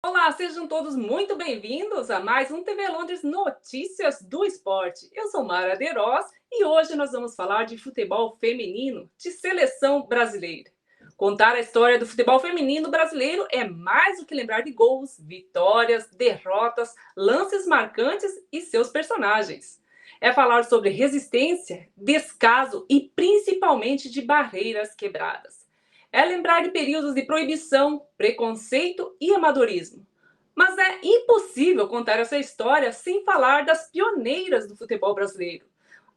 Olá, sejam todos muito bem-vindos a mais um TV Londres Notícias do Esporte. Eu sou Mara Deroz e hoje nós vamos falar de futebol feminino de seleção brasileira. Contar a história do futebol feminino brasileiro é mais do que lembrar de gols, vitórias, derrotas, lances marcantes e seus personagens. É falar sobre resistência, descaso e principalmente de barreiras quebradas. É lembrar de períodos de proibição, preconceito e amadorismo. Mas é impossível contar essa história sem falar das pioneiras do futebol brasileiro,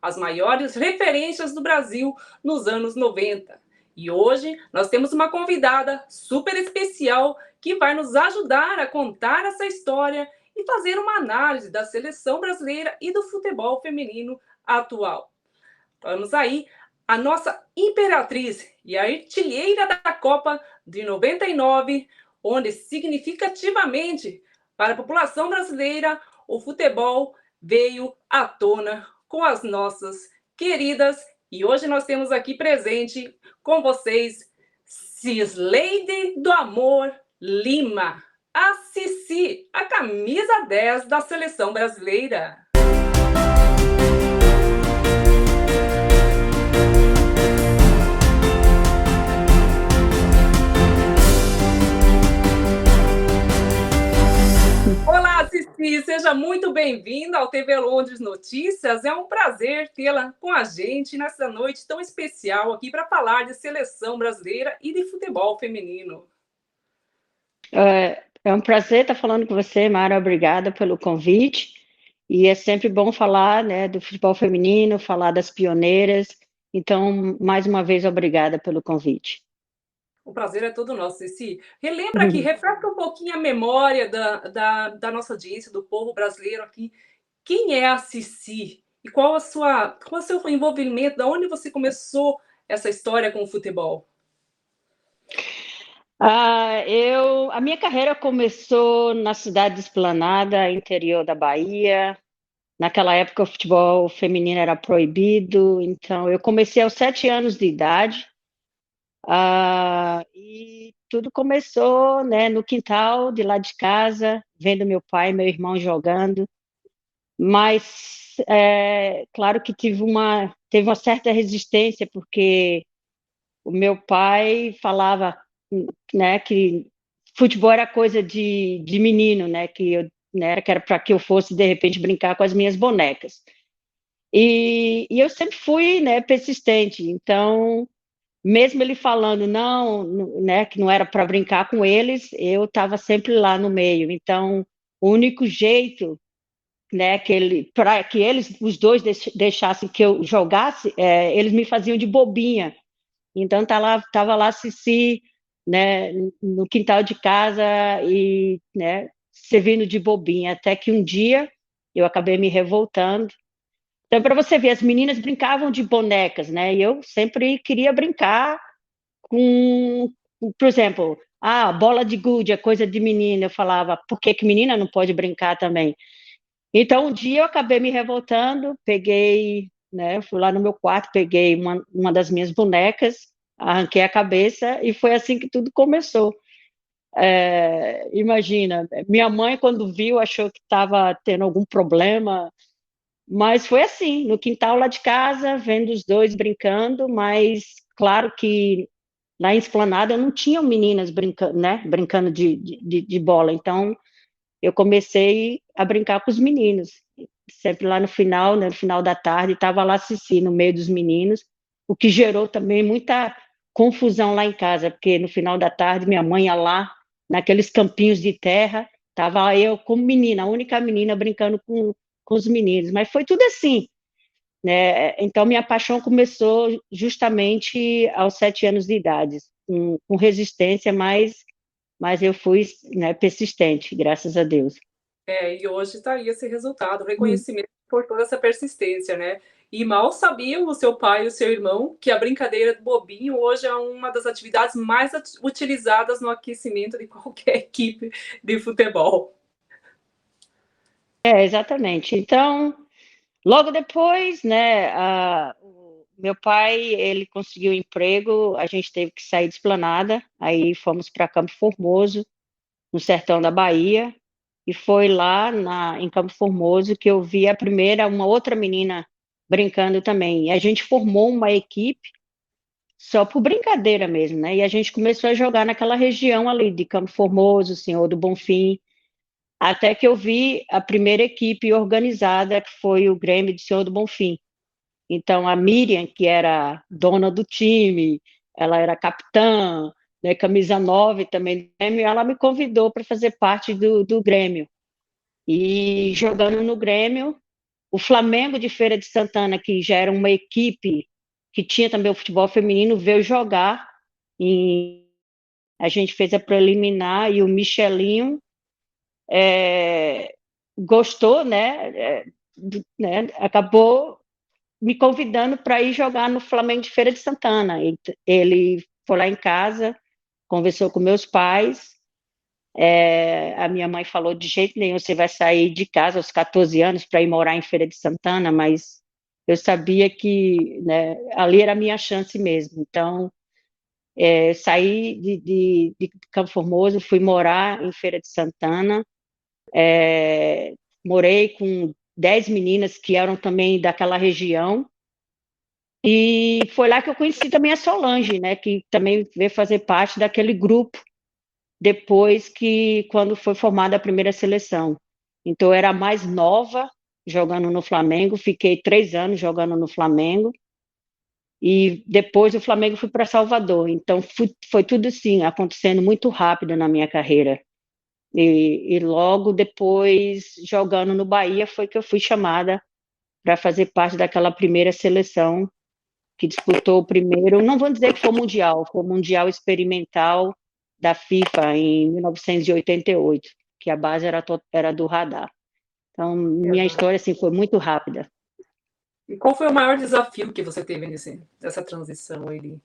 as maiores referências do Brasil nos anos 90. E hoje nós temos uma convidada super especial que vai nos ajudar a contar essa história e fazer uma análise da seleção brasileira e do futebol feminino atual. Vamos aí, a nossa imperatriz e a artilheira da Copa de 99, onde significativamente para a população brasileira o futebol veio à tona com as nossas queridas. E hoje nós temos aqui presente com vocês Cisleide do Amor Lima, a Cici, a camisa 10 da seleção brasileira. Olá, Cici, seja muito bem-vinda ao TV Londres Notícias. É um prazer tê-la com a gente nessa noite tão especial aqui para falar de seleção brasileira e de futebol feminino. É um prazer estar falando com você, Mara. Obrigada pelo convite. E é sempre bom falar, né, do futebol feminino, falar das pioneiras. Então, mais uma vez, obrigada pelo convite. O prazer é todo nosso, Cici. Relembra aqui, refresca um pouquinho a memória da nossa audiência, do povo brasileiro aqui. Quem é a Cici? E qual o seu envolvimento? Da onde você começou essa história com o futebol? A minha carreira começou na cidade de Esplanada, interior da Bahia. Naquela época, o futebol feminino era proibido, então eu comecei aos 7 anos de idade. E tudo começou, né, no quintal de lá de casa, vendo meu pai e meu irmão jogando, mas claro que teve uma certa resistência, porque o meu pai falava, né, que futebol era coisa de menino, né, que era para que eu fosse, de repente, brincar com as minhas bonecas. E eu sempre fui, né, persistente, então mesmo ele falando não, né, que não era para brincar com eles, eu estava sempre lá no meio. Então, o único jeito, né, para que eles, os dois, deixassem que eu jogasse, eles me faziam de bobinha. Então, tava lá Cici, né, no quintal de casa e, né, servindo de bobinha, até que um dia eu acabei me revoltando. Então, para você ver, as meninas brincavam de bonecas, né? E eu sempre queria brincar com, por exemplo, bola de gude é coisa de menina. Eu falava, por que que menina não pode brincar também? Então, um dia eu acabei me revoltando, peguei, né, fui lá no meu quarto, peguei uma das minhas bonecas, arranquei a cabeça e foi assim que tudo começou. Imagina, minha mãe, quando viu, achou que estava tendo algum problema, mas foi assim, no quintal lá de casa, vendo os dois brincando, mas claro que lá em Esplanada não tinham meninas brincando, né, brincando de bola, então eu comecei a brincar com os meninos, sempre lá no final, né, no final da tarde, estava lá a Cici no meio dos meninos, o que gerou também muita confusão lá em casa, porque no final da tarde minha mãe ia lá, naqueles campinhos de terra, estava eu como menina, a única menina brincando com os meninos, mas foi tudo assim, né? Então minha paixão começou justamente aos 7 anos de idade, com resistência, mas eu fui, né, persistente, graças a Deus. E hoje está aí esse resultado, o reconhecimento por toda essa persistência, né? E mal sabiam o seu pai e o seu irmão que a brincadeira do bobinho hoje é uma das atividades mais utilizadas no aquecimento de qualquer equipe de futebol. Exatamente. Então, logo depois, né, o meu pai, ele conseguiu um emprego, a gente teve que sair de Esplanada, aí fomos para Campo Formoso, no sertão da Bahia, e foi lá em Campo Formoso que eu vi uma outra menina brincando também. E a gente formou uma equipe só por brincadeira mesmo, né? E a gente começou a jogar naquela região ali de Campo Formoso, Senhor do Bonfim, até que eu vi a primeira equipe organizada, que foi o Grêmio de Senhor do Bonfim. Então, a Miriam, que era dona do time, ela era capitã, né, camisa 9 também do Grêmio, ela me convidou para fazer parte do Grêmio. E jogando no Grêmio, o Flamengo de Feira de Santana, que já era uma equipe que tinha também o futebol feminino, veio jogar. E a gente fez a preliminar e o Michelinho gostou, né, acabou me convidando para ir jogar no Flamengo de Feira de Santana. Ele foi lá em casa, conversou com meus pais. A minha mãe falou: de jeito nenhum você vai sair de casa aos 14 anos para ir morar em Feira de Santana, mas eu sabia que, né, ali era a minha chance mesmo. Então, saí de Campo Formoso, fui morar em Feira de Santana, morei com 10 meninas que eram também daquela região, e foi lá que eu conheci também a Solange, né, que também veio fazer parte daquele grupo depois quando foi formada a primeira seleção. Então, eu era a mais nova jogando no Flamengo, fiquei 3 anos jogando no Flamengo, e depois do Flamengo fui para Salvador. Então, foi tudo assim, acontecendo muito rápido na minha carreira. E logo depois, jogando no Bahia, foi que eu fui chamada para fazer parte daquela primeira seleção que disputou o primeiro, não vou dizer que foi o Mundial Experimental da FIFA em 1988, que a base era do Radar. Então, minha Exato. história assim, foi muito rápida. E qual foi o maior desafio que você teve nessa transição? Ele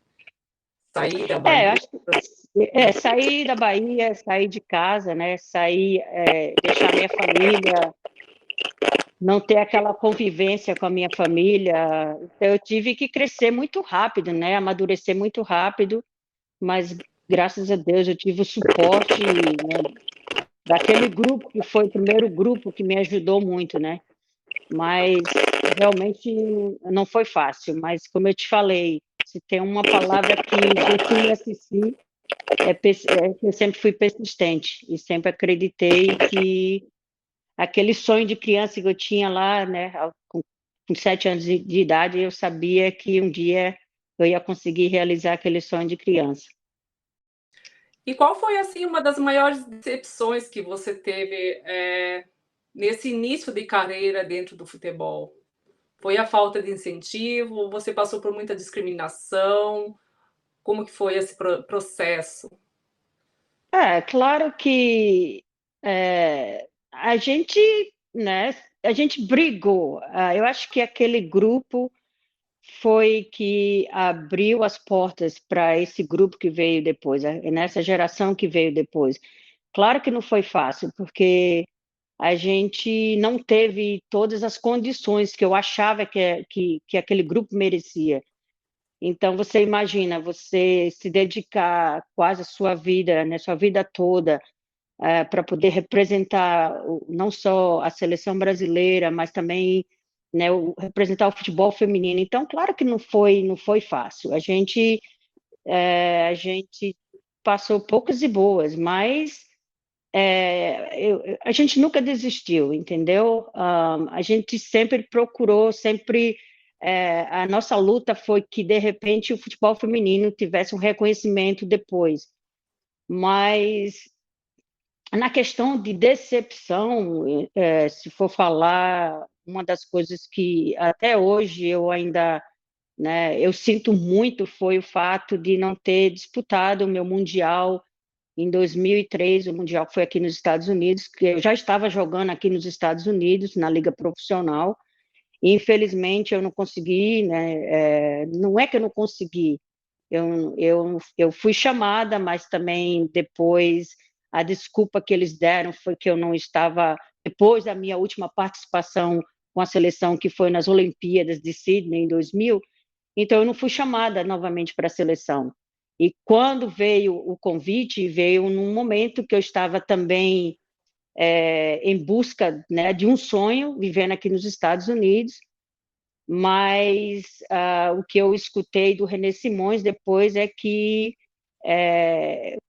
sair da Eu Bahia? acho sair da Bahia, sair de casa, né? Deixar minha família, não ter aquela convivência com a minha família. Então, eu tive que crescer muito rápido, né? Amadurecer muito rápido, mas graças a Deus eu tive o suporte, né, daquele grupo que foi o primeiro grupo que me ajudou muito, né? Mas realmente não foi fácil. Mas como eu te falei, se tem uma palavra que define a Cici, é que eu sempre fui persistente e sempre acreditei que aquele sonho de criança que eu tinha lá, né, com 7 anos de idade, eu sabia que um dia eu ia conseguir realizar aquele sonho de criança. E qual foi assim uma das maiores decepções que você teve nesse início de carreira dentro do futebol? Foi a falta de incentivo? Você passou por muita discriminação? Como que foi esse processo? Claro que a gente, né, a gente brigou. Eu acho que aquele grupo foi que abriu as portas para esse grupo que veio depois, nessa geração que veio depois. Claro que não foi fácil, porque a gente não teve todas as condições que eu achava que aquele grupo merecia. Então, você imagina, você se dedicar quase a sua vida, né, sua vida toda, para poder representar não só a seleção brasileira, mas também, né, representar o futebol feminino. Então, claro que não foi fácil. A gente passou poucas e boas, mas a gente nunca desistiu, entendeu? A gente sempre procurou, sempre a nossa luta foi que de repente o futebol feminino tivesse um reconhecimento depois. Mas na questão de decepção, se for falar, uma das coisas que até hoje eu ainda, né, eu sinto muito foi o fato de não ter disputado o meu Mundial em 2003, o Mundial que foi aqui nos Estados Unidos, que eu já estava jogando aqui nos Estados Unidos, na Liga Profissional, e infelizmente eu não consegui, né, não é que eu não consegui, eu fui chamada, mas também depois a desculpa que eles deram foi que eu não estava, depois da minha última participação com a seleção, que foi nas Olimpíadas de Sydney em 2000, então eu não fui chamada novamente para a seleção. E quando veio o convite, veio num momento que eu estava também em busca, né, de um sonho, vivendo aqui nos Estados Unidos, mas o que eu escutei do René Simões depois é que,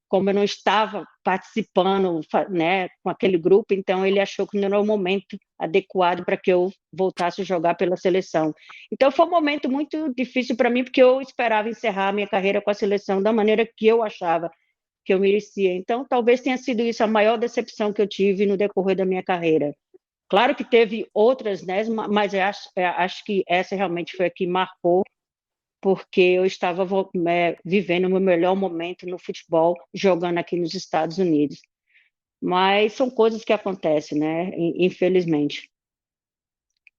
como eu não estava participando, né, com aquele grupo, então ele achou que não era o momento adequado para que eu voltasse a jogar pela seleção. Então foi um momento muito difícil para mim, porque eu esperava encerrar a minha carreira com a seleção da maneira que eu achava que eu merecia. Então talvez tenha sido isso a maior decepção que eu tive no decorrer da minha carreira. Claro que teve outras, né, mas eu acho que essa realmente foi a que marcou, porque eu estava vivendo o meu melhor momento no futebol, jogando aqui nos Estados Unidos. Mas são coisas que acontecem, né, infelizmente.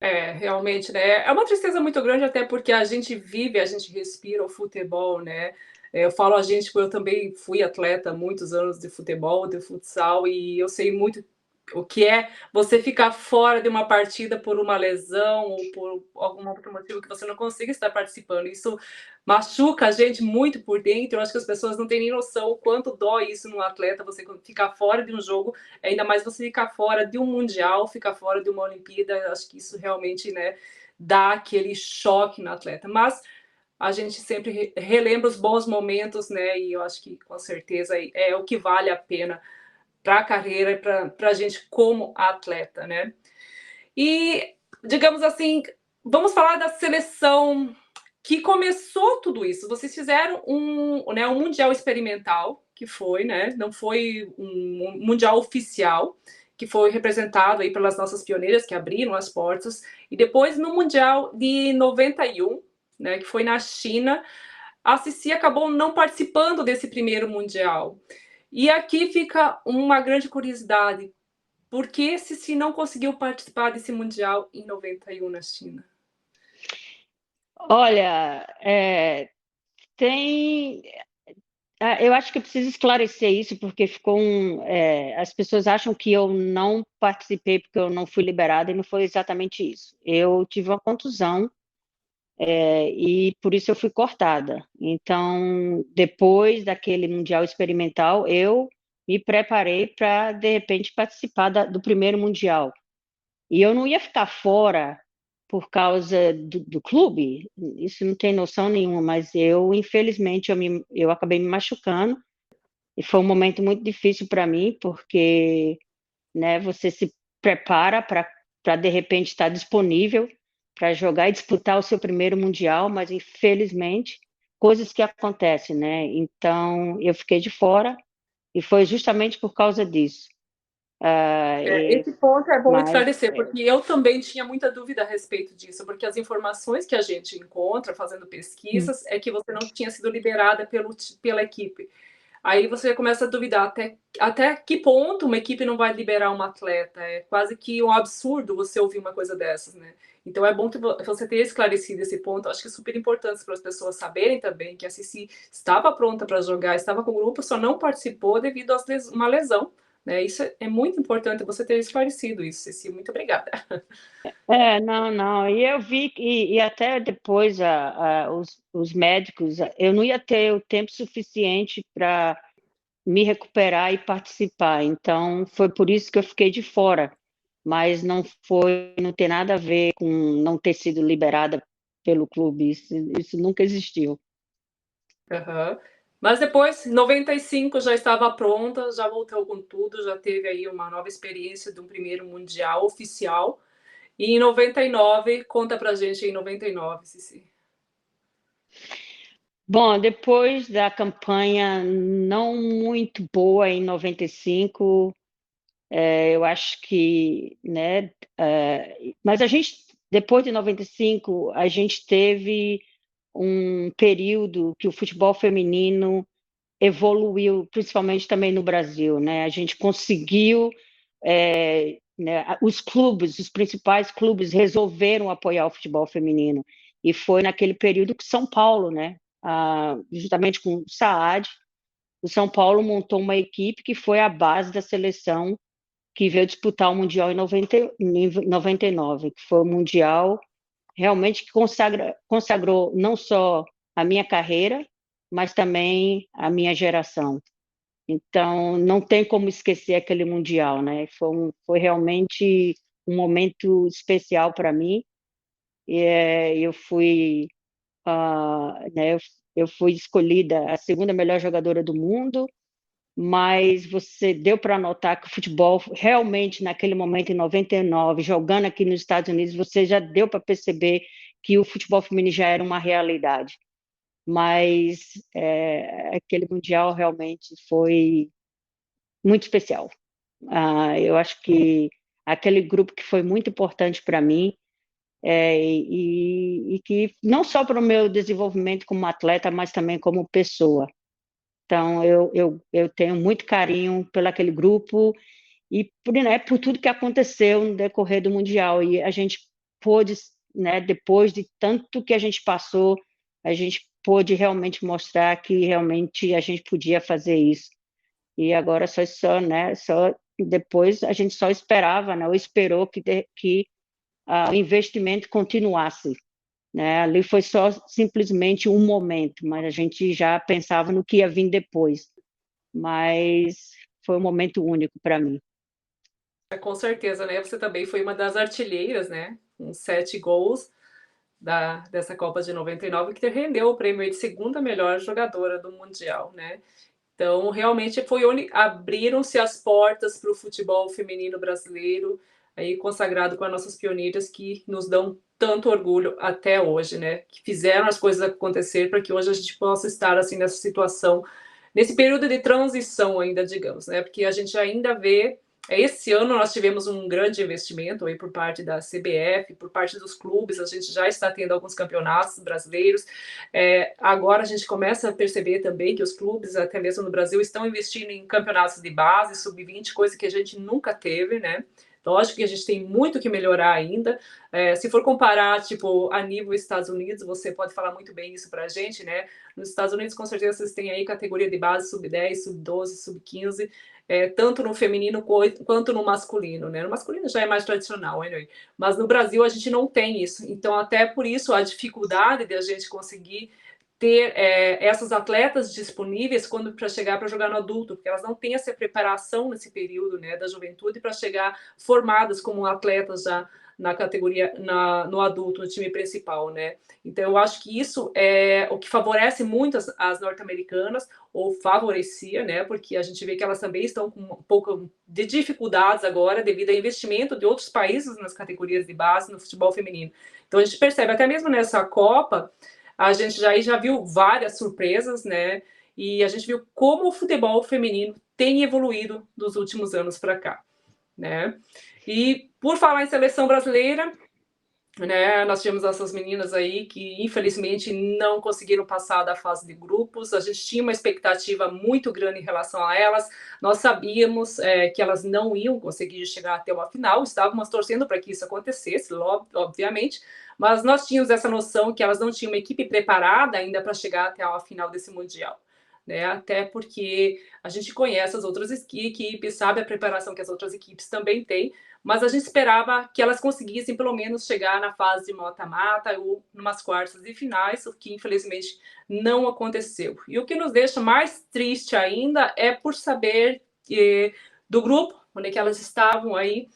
Realmente, né? É uma tristeza muito grande, até porque a gente vive, a gente respira o futebol, né? Eu falo a gente, porque eu também fui atleta há muitos anos de futebol, de futsal, e eu sei muito o que é você ficar fora de uma partida por uma lesão ou por algum outro motivo que você não consiga estar participando. Isso machuca a gente muito por dentro. Eu acho que as pessoas não têm nem noção o quanto dói isso num atleta, você ficar fora de um jogo, ainda mais você ficar fora de um mundial, ficar fora de uma Olimpíada. Acho que isso realmente, né, dá aquele choque no atleta. Mas a gente sempre relembra os bons momentos, né? E eu acho que com certeza é o que vale a pena para a carreira e para a gente como atleta, né? E, digamos assim, vamos falar da seleção que começou tudo isso. Vocês fizeram um mundial experimental, que foi, né? Não foi um mundial oficial, que foi representado aí pelas nossas pioneiras que abriram as portas. E depois, no mundial de 91, né, que foi na China, a Cici acabou não participando desse primeiro mundial. E aqui fica uma grande curiosidade. Por que Cici não conseguiu participar desse Mundial em 91 na China? Olha, eu acho que eu preciso esclarecer isso, porque as pessoas acham que eu não participei porque eu não fui liberada, e não foi exatamente isso. Eu tive uma contusão, e por isso eu fui cortada. Então, depois daquele Mundial Experimental, eu me preparei para, de repente, participar do primeiro Mundial. E eu não ia ficar fora por causa do clube, isso não tem noção nenhuma, mas infelizmente, eu acabei me machucando, e foi um momento muito difícil para mim, porque, né, você se prepara para de repente estar disponível para jogar e disputar o seu primeiro mundial, mas infelizmente coisas que acontecem, né? Então eu fiquei de fora e foi justamente por causa disso. Esse ponto é bom Mas esclarecer, porque eu também tinha muita dúvida a respeito disso, porque as informações que a gente encontra fazendo pesquisas é que você não tinha sido liberada pela equipe. Aí você começa a duvidar até que ponto uma equipe não vai liberar um atleta. É quase que um absurdo você ouvir uma coisa dessas, né? Então é bom que você tenha esclarecido esse ponto. Acho que é super importante para as pessoas saberem também que a Cici estava pronta para jogar, estava com o grupo, só não participou devido a uma lesão. Né? Isso é muito importante você ter esclarecido isso, Cici. Muito obrigada. não, não. E eu vi e até depois os médicos, eu não ia ter o tempo suficiente para me recuperar e participar. Então, foi por isso que eu fiquei de fora. Mas não tem nada a ver com não ter sido liberada pelo clube. Isso nunca existiu. Uhum. Mas depois, em 95, já estava pronta, já voltou com tudo, já teve aí uma nova experiência de um primeiro mundial oficial. E em 99, conta pra gente em 99, Cici. Bom, depois da campanha não muito boa em 95, eu acho que, né, mas depois de 95, a gente teve um período que o futebol feminino evoluiu, principalmente também no Brasil, né? A gente conseguiu, né, os principais clubes resolveram apoiar o futebol feminino, e foi naquele período que São Paulo, né, justamente com o Saad, o São Paulo montou uma equipe que foi a base da seleção que veio disputar o Mundial em 99, que foi o Mundial realmente que consagrou não só a minha carreira, mas também a minha geração. Então, não tem como esquecer aquele Mundial, né? Foi realmente um momento especial para mim. Eu fui, né, eu fui escolhida a segunda melhor jogadora do mundo, mas você deu para notar que o futebol realmente naquele momento em 99, jogando aqui nos Estados Unidos, você já deu para perceber que o futebol feminino já era uma realidade. Mas aquele mundial realmente foi muito especial. Eu acho que aquele grupo que foi muito importante para mim e que não só para o meu desenvolvimento como atleta, mas também como pessoa. Então, eu tenho muito carinho pelo aquele grupo e por tudo que aconteceu no decorrer do Mundial. E a gente pôde, né, depois de tanto que a gente passou, a gente pôde realmente mostrar que realmente a gente podia fazer isso. E agora só depois a gente só esperava, né, ou esperou que o investimento continuasse, né? Ali foi só simplesmente um momento, mas a gente já pensava no que ia vir depois. Mas foi um momento único para mim. Com certeza, né? Você também foi uma das artilheiras, né? Com 7 gols dessa Copa de 99, que rendeu o prêmio de segunda melhor jogadora do Mundial, né? Então, realmente foi onde abriram-se as portas para o futebol feminino brasileiro, aí consagrado com as nossas pioneiras que nos dão tanto orgulho até hoje, né? Que fizeram as coisas acontecer para que hoje a gente possa estar assim nessa situação, nesse período de transição ainda, digamos, né? Porque a gente ainda vê esse ano nós tivemos um grande investimento aí por parte da CBF, por parte dos clubes, a gente já está tendo alguns campeonatos brasileiros. Agora a gente começa a perceber também que os clubes, até mesmo no Brasil, estão investindo em campeonatos de base, sub-20, coisa que a gente nunca teve, né? Lógico que a gente tem muito que melhorar ainda. Se for comparar, tipo, a nível Estados Unidos, você pode falar muito bem isso pra gente, né? Nos Estados Unidos, com certeza, vocês têm aí categoria de base sub-10, sub-12, sub-15, tanto no feminino quanto no masculino, né? No masculino já é mais tradicional, anyway. Mas no Brasil a gente não tem isso. Então, até por isso, a dificuldade de a gente conseguir ter essas atletas disponíveis quando para chegar para jogar no adulto, porque elas não têm essa preparação nesse período, né, da juventude para chegar formadas como atletas já na categoria no adulto, no time principal, né? Então eu acho que isso é o que favorece muito as norte-americanas, ou favorecia, né? Porque a gente vê que elas também estão com um pouco de dificuldades agora devido ao investimento de outros países nas categorias de base no futebol feminino. Então a gente percebe até mesmo nessa Copa a gente já viu várias surpresas, né? E a gente viu como o futebol feminino tem evoluído dos últimos anos para cá, né? E por falar em seleção brasileira, né, nós tivemos essas meninas aí que infelizmente não conseguiram passar da fase de grupos. A gente tinha uma expectativa muito grande em relação a elas. Nós sabíamos que elas não iam conseguir chegar até uma final. Estávamos torcendo para que isso acontecesse, obviamente, mas nós tínhamos essa noção que elas não tinham uma equipe preparada ainda para chegar até a final desse mundial. Né? Até porque a gente conhece as outras equipes, sabe a preparação que as outras equipes também têm, mas a gente esperava que elas conseguissem pelo menos chegar na fase de mata-mata ou numas quartas de finais, o que infelizmente não aconteceu. E o que nos deixa mais triste ainda é por saber do grupo onde é que elas estavam aí,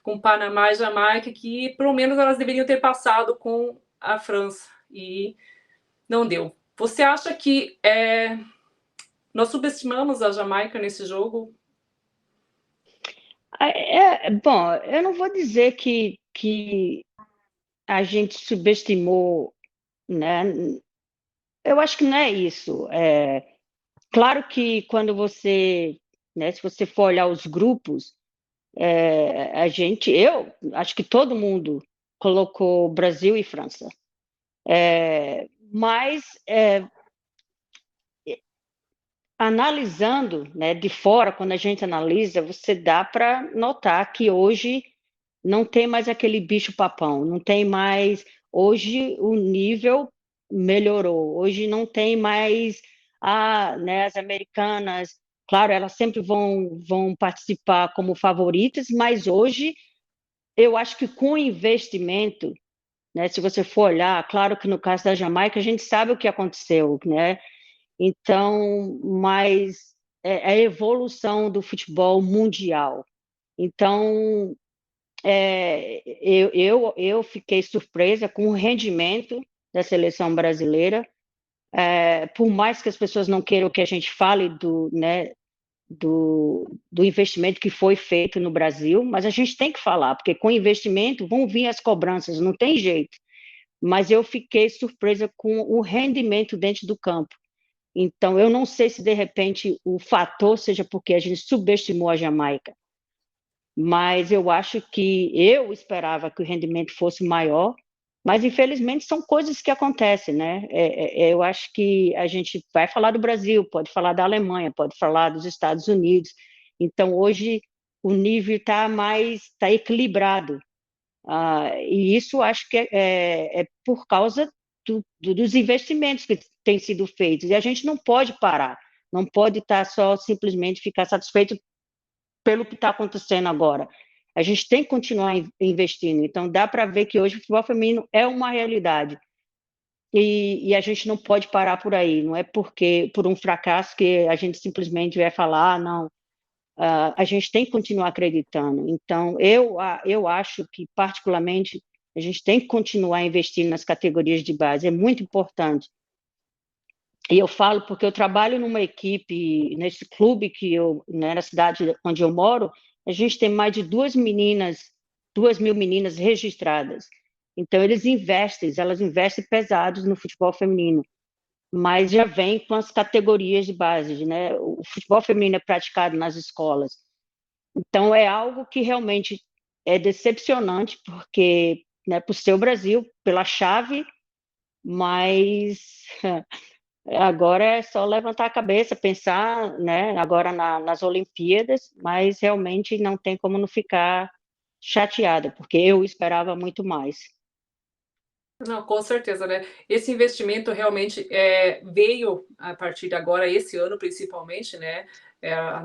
com Panamá e Jamaica, que pelo menos elas deveriam ter passado com a França, e não deu. Você acha que nós subestimamos a Jamaica nesse jogo? Bom, eu não vou dizer que a gente subestimou, né? Eu acho que não é isso. Claro que quando você, né, se você for olhar os grupos, eu acho que todo mundo colocou Brasil e França. Mas analisando, né, de fora, quando a gente analisa, você dá para notar que hoje não tem mais aquele bicho-papão, não tem mais. Hoje o nível melhorou, hoje não tem mais né, as americanas, claro, elas sempre vão participar como favoritas, mas hoje eu acho que com investimento, né, se você for olhar, claro que no caso da Jamaica a gente sabe o que aconteceu, né? Então, mas é a evolução do futebol mundial. Então, eu fiquei surpresa com o rendimento da seleção brasileira. Por mais que as pessoas não queiram que a gente fale do investimento que foi feito no Brasil, mas a gente tem que falar, porque com investimento vão vir as cobranças, não tem jeito. Mas eu fiquei surpresa com o rendimento dentro do campo. Então, eu não sei se de repente o fator seja porque a gente subestimou a Jamaica, mas eu acho que eu esperava que o rendimento fosse maior, mas infelizmente são coisas que acontecem, né? Eu acho que a gente vai falar do Brasil, pode falar da Alemanha, pode falar dos Estados Unidos. Então hoje o nível está equilibrado. E isso acho que é por causa dos investimentos que têm sido feitos. E a gente não pode parar, não pode estar só simplesmente ficar satisfeito pelo que está acontecendo agora. A gente tem que continuar investindo. Então, dá para ver que hoje o futebol feminino é uma realidade. E a gente não pode parar por aí. Não é porque por um fracasso que a gente simplesmente vai falar, não. A gente tem que continuar acreditando. Então, eu acho que, particularmente, a gente tem que continuar investindo nas categorias de base. É muito importante. E eu falo porque eu trabalho numa equipe, nesse clube né, na cidade onde eu moro, a gente tem mais de 2.000 meninas registradas. Então, elas investem pesados no futebol feminino, mas já vem com as categorias de base, né? O futebol feminino é praticado nas escolas. Então, é algo que realmente é decepcionante, porque, né, por ser o Brasil, pela chave, mas agora é só levantar a cabeça, pensar, né, agora nas Olimpíadas, mas realmente não tem como não ficar chateada, porque eu esperava muito mais. Não, com certeza, né? Esse investimento realmente veio a partir de agora, esse ano principalmente, né?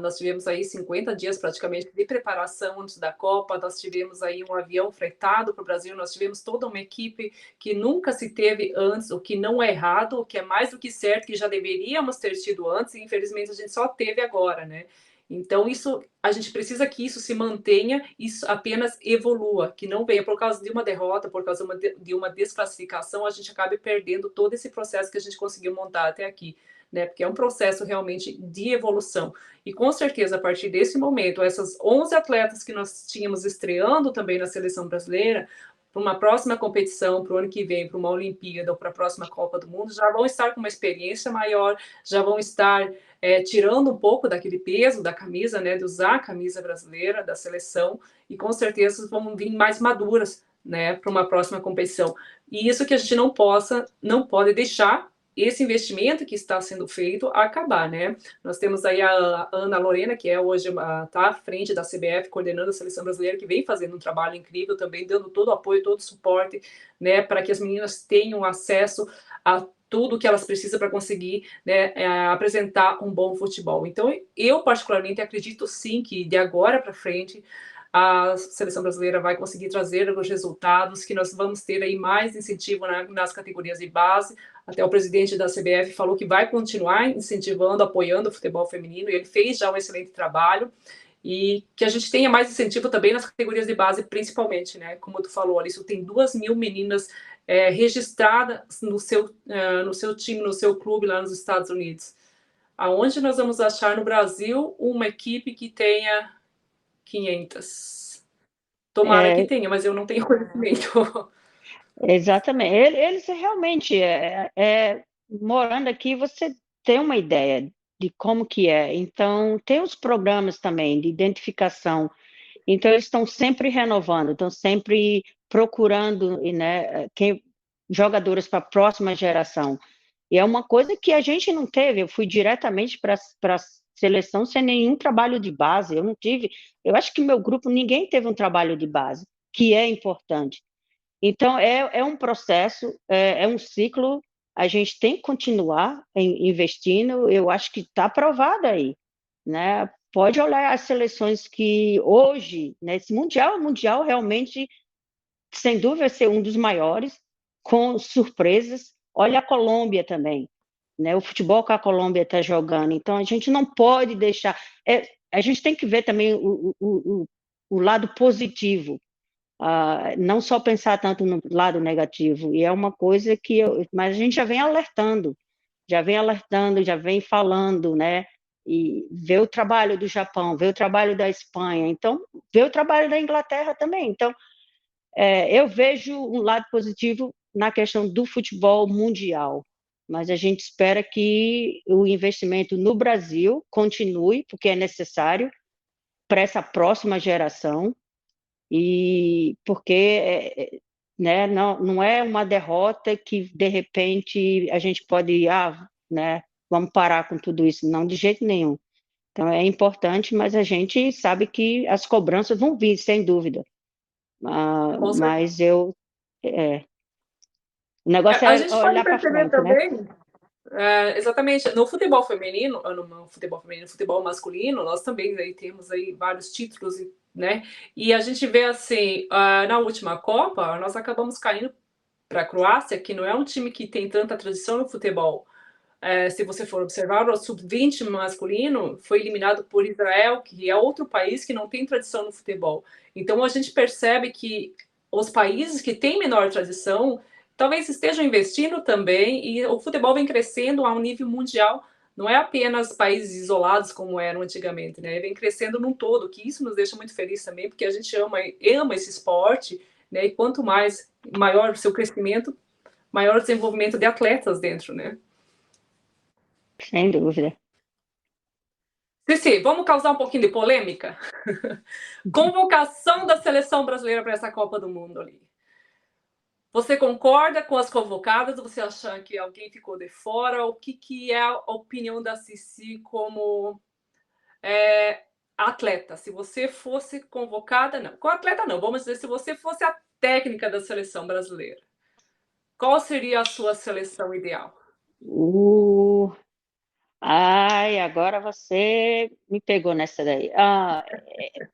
Nós tivemos aí 50 dias praticamente de preparação antes da Copa, nós tivemos aí um avião fretado para o Brasil, nós tivemos toda uma equipe que nunca se teve antes, o que não é errado, o que é mais do que certo, que já deveríamos ter tido antes, e infelizmente a gente só teve agora, né? Então, isso a gente precisa que isso se mantenha, isso apenas evolua, que não venha por causa de uma derrota, por causa de uma desclassificação, a gente acabe perdendo todo esse processo que a gente conseguiu montar até aqui, né? Porque é um processo realmente de evolução. E com certeza, a partir desse momento, essas 11 atletas que nós tínhamos estreando também na seleção brasileira, para uma próxima competição, para o ano que vem, para uma Olimpíada ou para a próxima Copa do Mundo, já vão estar com uma experiência maior, já vão estar tirando um pouco daquele peso da camisa, né, de usar a camisa brasileira, da seleção, e com certeza vão vir mais maduras, né, para uma próxima competição. E isso que a gente não pode deixar esse investimento que está sendo feito acabar, né? Nós temos aí a Ana Lorena, que hoje está à frente da CBF, coordenando a seleção brasileira, que vem fazendo um trabalho incrível também, dando todo o apoio, todo o suporte, né, para que as meninas tenham acesso a tudo que elas precisam para conseguir, né, apresentar um bom futebol. Então, eu particularmente acredito sim que de agora para frente a seleção brasileira vai conseguir trazer os resultados, que nós vamos ter aí mais incentivo nas categorias de base. Até o presidente da CBF falou que vai continuar incentivando, apoiando o futebol feminino, e ele fez já um excelente trabalho, e que a gente tenha mais incentivo também nas categorias de base, principalmente, né? Como tu falou, Alice, tem 2.000 meninas registradas no seu time, no seu clube lá nos Estados Unidos. Aonde nós vamos achar no Brasil uma equipe que tenha 500? Tomara que É, tenha, mas eu não tenho conhecimento. exatamente. Eles realmente, morando aqui, você tem uma ideia de como que é. Então, tem os programas também de identificação. Então, eles estão sempre renovando, estão sempre procurando, né, jogadores para a próxima geração. E é uma coisa que a gente não teve. Eu fui diretamente para a seleção sem nenhum trabalho de base. Eu não tive. Eu acho que meu grupo, ninguém teve um trabalho de base, que é importante. Então, é um processo, é um ciclo. A gente tem que continuar investindo. Eu acho que está aprovado aí, né? Pode olhar as seleções que hoje, nesse mundial realmente, sem dúvida, vai ser um dos maiores, com surpresas. Olha a Colômbia também, né? O futebol que a Colômbia está jogando. Então, a gente não pode deixar. A gente tem que ver também o lado positivo, não só pensar tanto no lado negativo. E é uma coisa mas a gente já vem alertando, já vem falando, né? E ver o trabalho do Japão, ver o trabalho da Espanha, então ver o trabalho da Inglaterra também. Então, eu vejo um lado positivo na questão do futebol mundial, mas a gente espera que o investimento no Brasil continue, porque é necessário para essa próxima geração, e porque né, não é uma derrota que, de repente, a gente pode, né, vamos parar com tudo isso. Não, de jeito nenhum. Então, é importante, mas a gente sabe que as cobranças vão vir, sem dúvida. Com certeza. Mas o negócio A é gente pode olhar para perceber frente, né? também, exatamente, no futebol feminino, no futebol feminino, no futebol masculino, nós também aí temos aí vários títulos, né? E a gente vê assim, na última Copa, nós acabamos caindo para a Croácia, que não é um time que tem tanta tradição no futebol. Se você for observar, o sub-20 masculino foi eliminado por Israel, que é outro país que não tem tradição no futebol. Então a gente percebe que os países que têm menor tradição talvez estejam investindo também, e o futebol vem crescendo a um nível mundial. Não é apenas países isolados como eram antigamente, né? Vem crescendo num todo, que isso nos deixa muito felizes também, porque a gente ama esse esporte, né? E quanto mais maior o seu crescimento, maior o desenvolvimento de atletas dentro, né? Sem dúvida. Cici, vamos causar um pouquinho de polêmica? Convocação da seleção brasileira para essa Copa do Mundo ali. Você concorda com as convocadas? Você acha que alguém ficou de fora? O que é a opinião da Cici como atleta? Se você fosse convocada, não. Com atleta não, vamos dizer, se você fosse a técnica da seleção brasileira, qual seria a sua seleção ideal? Uh, agora você me pegou nessa daí.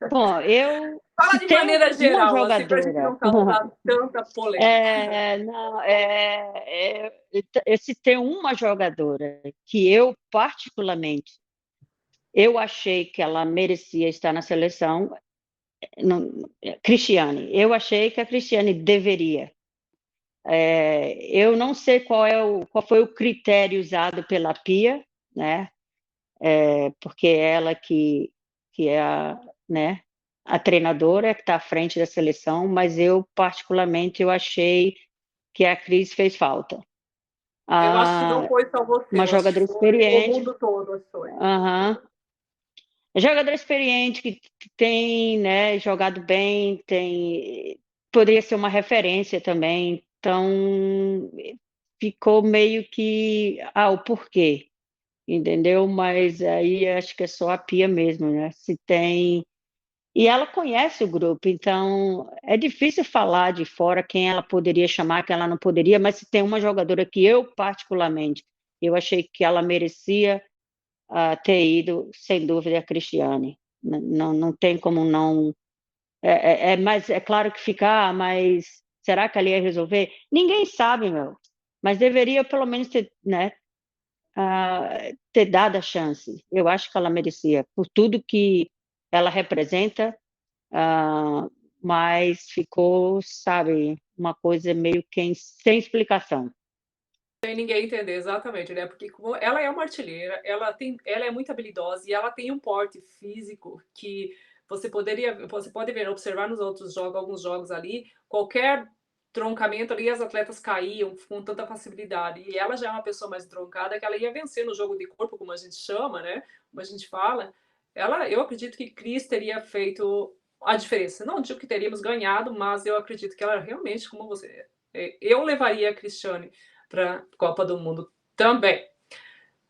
Bom, Fala se de tem maneira uma geral, assim, para a gente jogadora, não causar tanta polêmica. não, se tem uma jogadora que eu particularmente eu achei que ela merecia estar na seleção, Cristiane. Eu achei que a Cristiane deveria. Eu não sei qual foi o critério usado pela Pia, né? Porque ela que é né, a treinadora que está à frente da seleção, mas eu particularmente eu achei que a Cris fez falta. Eu acho que não Ah, foi só você, uma eu acho que jogadora foi o experiente, mundo todo. Foi. jogadora experiente que tem, né, jogado bem, poderia ser uma referência também. Então ficou meio que o porquê, entendeu? Mas aí acho que é só a Pia mesmo, né? Se tem. E ela conhece o grupo, então é difícil falar de fora quem ela poderia chamar, quem ela não poderia, mas se tem uma jogadora que eu, particularmente, eu achei que ela merecia ter ido, sem dúvida, a Cristiane. Não, não tem como não. Mas é claro que ficar, mas será que ela ia resolver? Ninguém sabe, meu. Mas deveria pelo menos ter, né, ter dado a chance. Eu acho que ela merecia, por tudo que ela representa, mas ficou, sabe, uma coisa meio que sem explicação. Sem ninguém entender exatamente, né? Porque ela é uma artilheira, ela é muito habilidosa e ela tem um porte físico que você pode ver, observar nos outros jogos, alguns jogos ali, qualquer troncamento ali, as atletas caíam com tanta facilidade. E ela já é uma pessoa mais troncada que ela ia vencer no jogo de corpo, como a gente chama, né? Como a gente fala. Eu acredito que Cris teria feito a diferença. Não digo que teríamos ganhado, mas eu acredito que ela realmente, como você. Eu levaria a Cristiane para a Copa do Mundo também.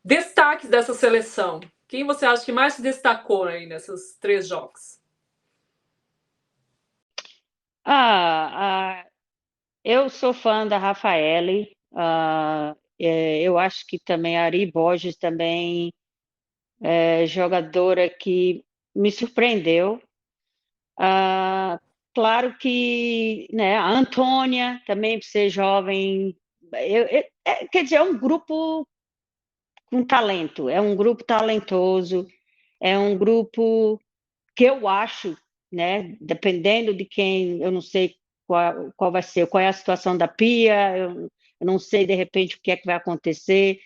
Destaques dessa seleção. Quem você acha que mais se destacou aí nesses 3 jogos? Eu sou fã da Rafaele. Eu acho que também a Ari Borges também é jogadora que me surpreendeu. Claro que, né, a Antônia também, por ser jovem, quer dizer, é um grupo com talento, é um grupo talentoso, é um grupo que eu acho, né, dependendo de quem, eu não sei qual vai ser, qual é a situação da Pia, eu não sei de repente o que é que vai acontecer,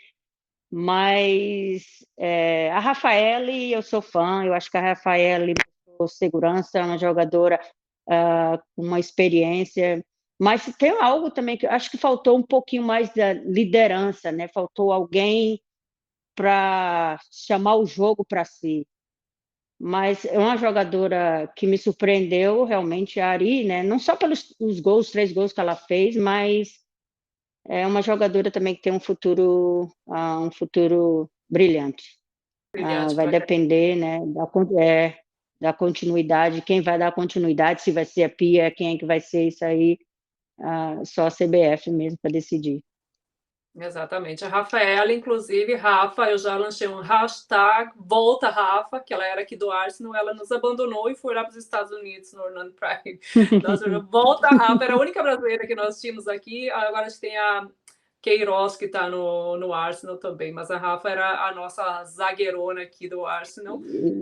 mas a Rafaele, eu sou fã, eu acho que a Rafaele mostrou segurança, é uma jogadora com uma experiência, mas tem algo também que eu acho que faltou um pouquinho mais da liderança, né? Faltou alguém para chamar o jogo para si. Mas é uma jogadora que me surpreendeu realmente, a Ari, né? Não só pelos os gols, 3 gols que ela fez, mas é uma jogadora também que tem um futuro brilhante. Brilhante Vai pra cá. depender, né, da continuidade, quem vai dar continuidade, se vai ser a Pia, quem é que vai ser isso aí, só a CBF mesmo para decidir. Exatamente. A Rafaela, inclusive, Rafa, eu já lancei um hashtag Volta Rafa, que ela era aqui do Arsenal, ela nos abandonou e foi lá para os Estados Unidos, no Orlando Pride. Volta Rafa, era a única brasileira que nós tínhamos aqui, agora a gente tem a Queiroz, que está no Arsenal também, mas a Rafa era a nossa zagueirona aqui do Arsenal.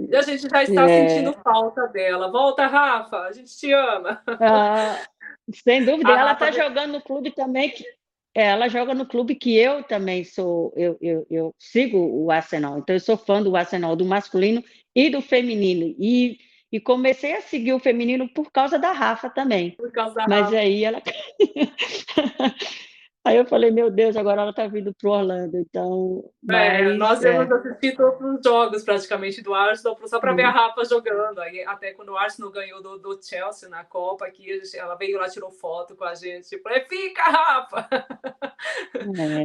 E a gente já está sentindo É, falta dela. Volta, Rafa, a gente te ama. ah, sem dúvida, A ela Rafa está jogando no clube também, ela joga no clube que eu também sou, eu sigo o Arsenal, então eu sou fã do Arsenal, do masculino e do feminino, e comecei a seguir o feminino por causa da Rafa também, por causa da mas Rafa. aí ela aí eu falei, meu Deus, agora ela está vindo para o Orlando, então, Nós íamos assistir todos os jogos praticamente do Arsenal só para ver a Rafa jogando. Aí, até quando o Arsenal ganhou do Chelsea na Copa, aqui, ela veio lá, tirou foto com a gente. Falei, fica, Rafa!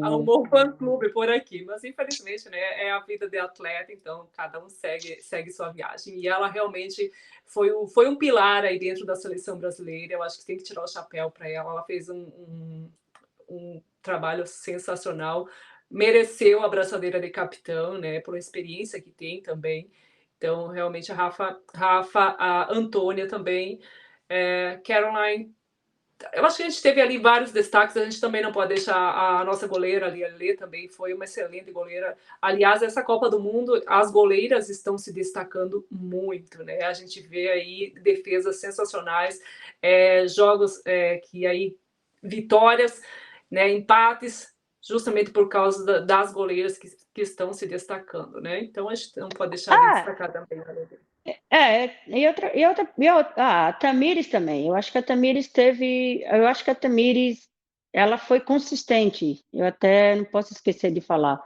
Arrumou um fã-clube por aqui. Mas, infelizmente, né, é a vida de atleta, então cada um segue sua viagem. E ela realmente foi um pilar aí dentro da seleção brasileira. Eu acho que tem que tirar o chapéu para ela. Ela fez um trabalho sensacional, mereceu a braçadeira de capitão, né, por experiência que tem também. Então, realmente, a Antônia também, Caroline. Eu acho que a gente teve ali vários destaques, a gente também não pode deixar a nossa goleira ali, a Lê também foi uma excelente goleira. Aliás, essa Copa do Mundo, as goleiras estão se destacando muito, né? A gente vê aí defesas sensacionais, jogos que aí, vitórias, né, empates, justamente por causa das goleiras que estão se destacando, né? Então a gente não pode deixar de Ah, destacar também a Lê. a Tamires também. Eu acho que a Tamires, ela foi consistente. Eu até não posso esquecer de falar.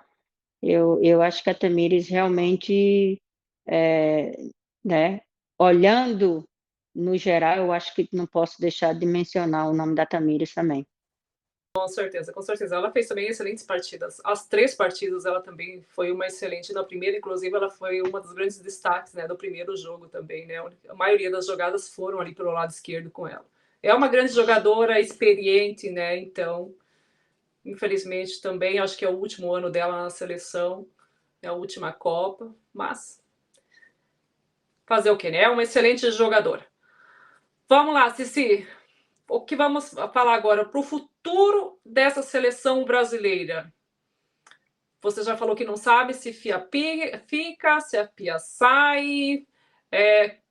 Eu acho que a Tamires realmente, é, né, olhando no geral, eu acho que não posso deixar de mencionar o nome da Tamires também. Com certeza, com certeza. Ela fez também excelentes partidas. As 3 partidas ela também foi uma excelente. Na primeira, inclusive, ela foi uma dos grandes destaques, né, do primeiro jogo também, né? A maioria das jogadas foram ali pelo lado esquerdo com ela. É uma grande jogadora, experiente, né? Então, infelizmente, também acho que é o último ano dela na seleção, é a última Copa, mas fazer o quê, né? É uma excelente jogadora. Vamos lá, Cici. O que vamos falar agora para o futuro dessa seleção brasileira? Você já falou que não sabe se Fia fica, se a Pia sai.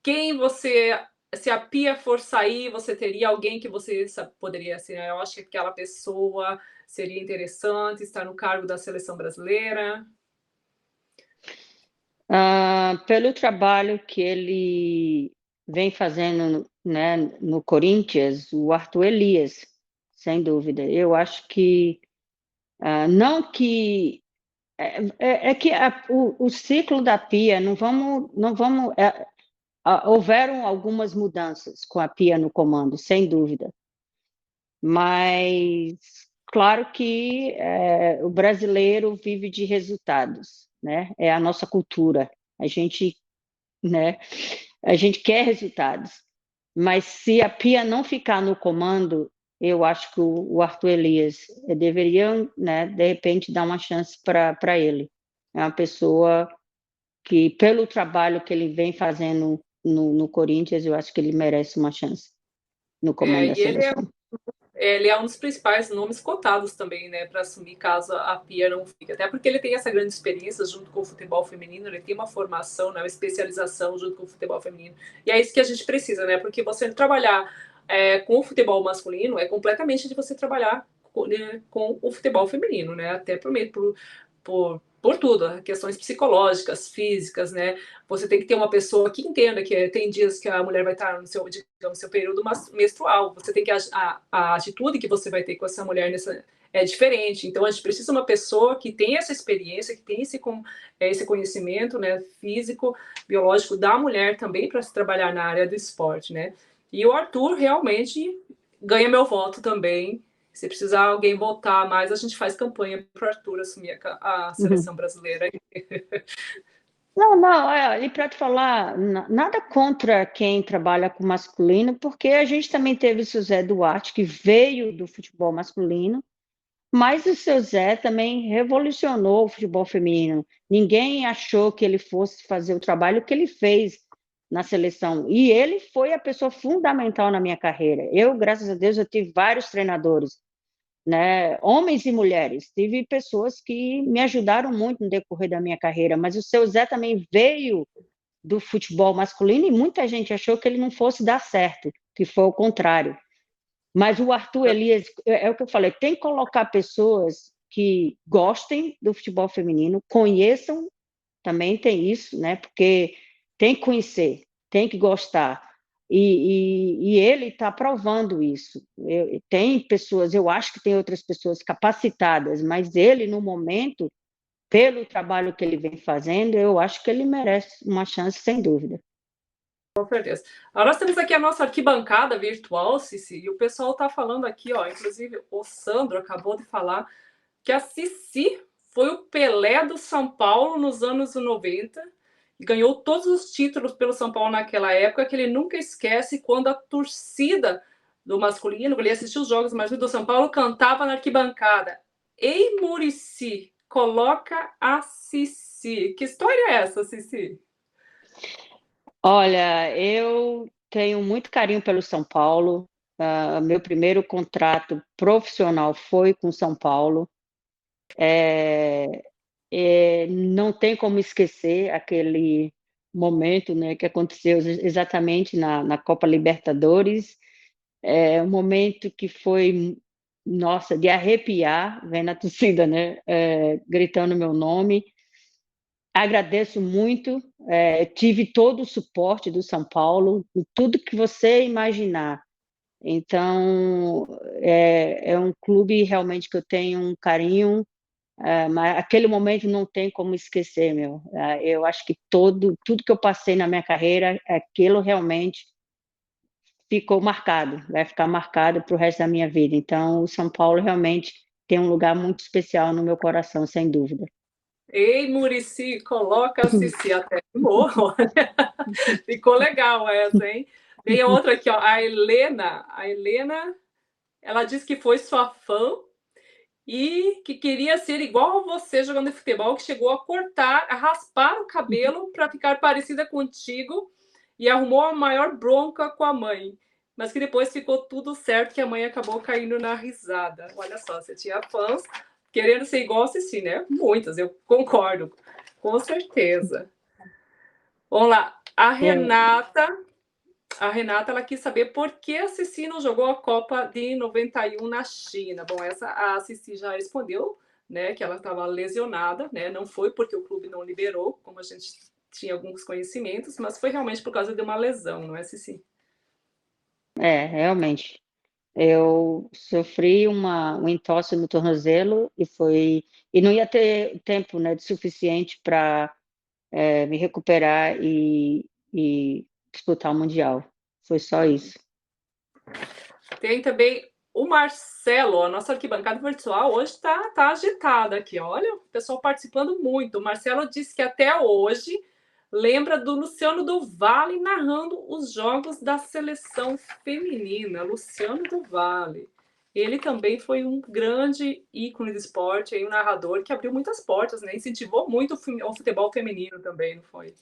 Quem você. Se a Pia for sair, você teria alguém que você poderia ser. Eu acho que aquela pessoa seria interessante estar no cargo da seleção brasileira. Pelo trabalho que ele vem fazendo, né, no Corinthians, o Arthur Elias, sem dúvida. Eu acho que, não que que o ciclo da Pia, não vamos, houveram algumas mudanças com a Pia no comando, sem dúvida, mas claro que o brasileiro vive de resultados, né? É a nossa cultura. A gente, né? A gente quer resultados, mas se a Pia não ficar no comando, eu acho que o Arthur Elias deveria, né, de repente, dar uma chance para ele. É uma pessoa que, pelo trabalho que ele vem fazendo no Corinthians, eu acho que ele merece uma chance no comando da E ele é seleção. ele é um dos principais nomes cotados também, né, para assumir caso a Pia não fique. Até porque ele tem essa grande experiência junto com o futebol feminino, ele tem uma formação, né, uma especialização junto com o futebol feminino. E é isso que a gente precisa, né, porque você trabalhar com o futebol masculino é completamente de você trabalhar com o futebol feminino, né, até por tudo, questões psicológicas, físicas, né? Você tem que ter uma pessoa que entenda que tem dias que a mulher vai estar no seu, digamos, seu período menstrual. Você tem que a atitude que você vai ter com essa mulher é diferente. Então a gente precisa de uma pessoa que tenha essa experiência, que tenha esse conhecimento, né, físico, biológico da mulher também para se trabalhar na área do esporte, né? E o Arthur realmente ganha meu voto também. Se precisar alguém votar mais, a gente faz campanha para o Arthur assumir a Uhum. seleção brasileira. Não, não, e para te falar, nada contra quem trabalha com masculino, porque a gente também teve o seu Zé Duarte, que veio do futebol masculino, mas o seu Zé também revolucionou o futebol feminino. Ninguém achou que ele fosse fazer o trabalho que ele fez na seleção. E ele foi a pessoa fundamental na minha carreira. Eu, graças a Deus, eu tive vários treinadores, né, homens e mulheres. Tive pessoas que me ajudaram muito no decorrer da minha carreira, mas o seu Zé também veio do futebol masculino e muita gente achou que ele não fosse dar certo, que foi o contrário. Mas o Arthur Elias, é o que eu falei, tem que colocar pessoas que gostem do futebol feminino, conheçam, também tem isso, né? Porque tem que conhecer, tem que gostar. E ele está provando isso. Tem pessoas, eu acho que tem outras pessoas capacitadas, mas ele, no momento, pelo trabalho que ele vem fazendo, eu acho que ele merece uma chance, sem dúvida. Com certeza. Agora nós temos aqui a nossa arquibancada virtual, Cici, e o pessoal está falando aqui, ó, inclusive o Sandro acabou de falar que a Cici foi o Pelé do São Paulo nos anos 90 e ganhou todos os títulos pelo São Paulo naquela época, que ele nunca esquece quando a torcida do masculino, ele assistiu os jogos mais do São Paulo, cantava na arquibancada: Ei, Murici, coloca a Cici. Que história é essa, Cici? Olha, eu tenho muito carinho pelo São Paulo. Meu primeiro contrato profissional foi com São Paulo. Não tem como esquecer aquele momento, né, que aconteceu exatamente na Copa Libertadores. É um momento que foi, nossa, de arrepiar, vendo a torcida, né, gritando meu nome. Agradeço muito, tive todo o suporte do São Paulo, em tudo que você imaginar. Então, é um clube realmente que eu tenho um carinho, mas aquele momento não tem como esquecer, meu. Eu acho que tudo que eu passei na minha carreira, aquilo realmente ficou marcado, vai ficar marcado para o resto da minha vida. Então, o São Paulo realmente tem um lugar muito especial no meu coração, sem dúvida. Ei, Murici, coloca a Cici até morro. Ficou legal essa, hein? Tem outra aqui, ó, a Helena. A Helena, ela disse que foi sua fã e que queria ser igual a você jogando futebol, que chegou a cortar, a raspar o cabelo para ficar parecida contigo e arrumou a maior bronca com a mãe. Mas que depois ficou tudo certo, que a mãe acabou caindo na risada. Olha só, você tinha fãs querendo ser igual a Cici, né? Muitas, eu concordo, com certeza. Vamos lá, a Renata, ela quis saber por que a Cici não jogou a Copa de 91 na China. Bom, essa a Cici já respondeu, né, que ela estava lesionada, né, não foi porque o clube não liberou, como a gente tinha alguns conhecimentos, mas foi realmente por causa de uma lesão, não é, Cici? Realmente. Eu sofri um entorse no tornozelo e não ia ter tempo, né, de suficiente para me recuperar e disputar o Mundial. Foi só isso. Tem também o Marcelo, a nossa arquibancada virtual hoje tá agitada aqui, olha, o pessoal participando muito. O Marcelo disse que até hoje lembra do Luciano do Vale narrando os jogos da seleção feminina. Luciano do Vale. Ele também foi um grande ícone do esporte, um narrador que abriu muitas portas, né? Incentivou muito o futebol feminino também, não foi?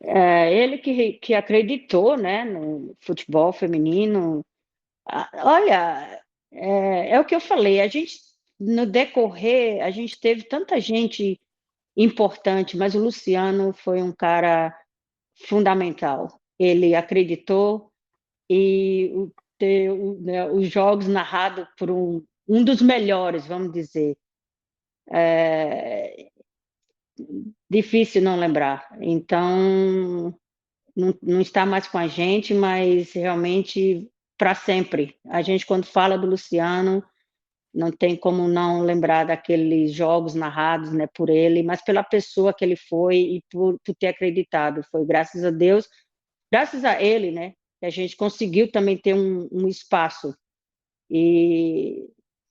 Ele que acreditou, né, no futebol feminino. Olha, é o que eu falei, a gente, no decorrer, a gente teve tanta gente importante, mas o Luciano foi um cara fundamental. Ele acreditou e né, os jogos narrados por um dos melhores, vamos dizer. É difícil não lembrar. Então, não está mais com a gente, mas realmente para sempre. A gente, quando fala do Luciano, não tem como não lembrar daqueles jogos narrados, né, por ele, mas pela pessoa que ele foi e por ter acreditado. Foi graças a Deus, graças a ele, né, que a gente conseguiu também ter um espaço. E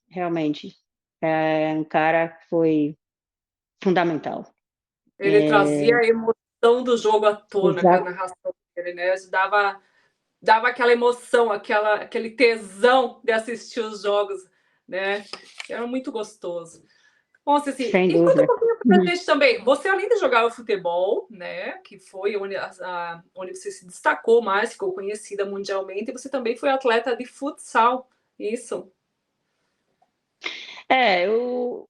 realmente é um cara que foi fundamental. Ele trazia a emoção do jogo à tona com a Exato, narração dele, né? Dava aquela emoção, aquele tesão de assistir os jogos, né? Era muito gostoso. Bom, Ceci, sem e conta um dúvida. pouquinho pra gente também. Você, além de jogar o futebol, né, que foi onde você se destacou mais, ficou conhecida mundialmente, você também foi atleta de futsal, isso? É, eu,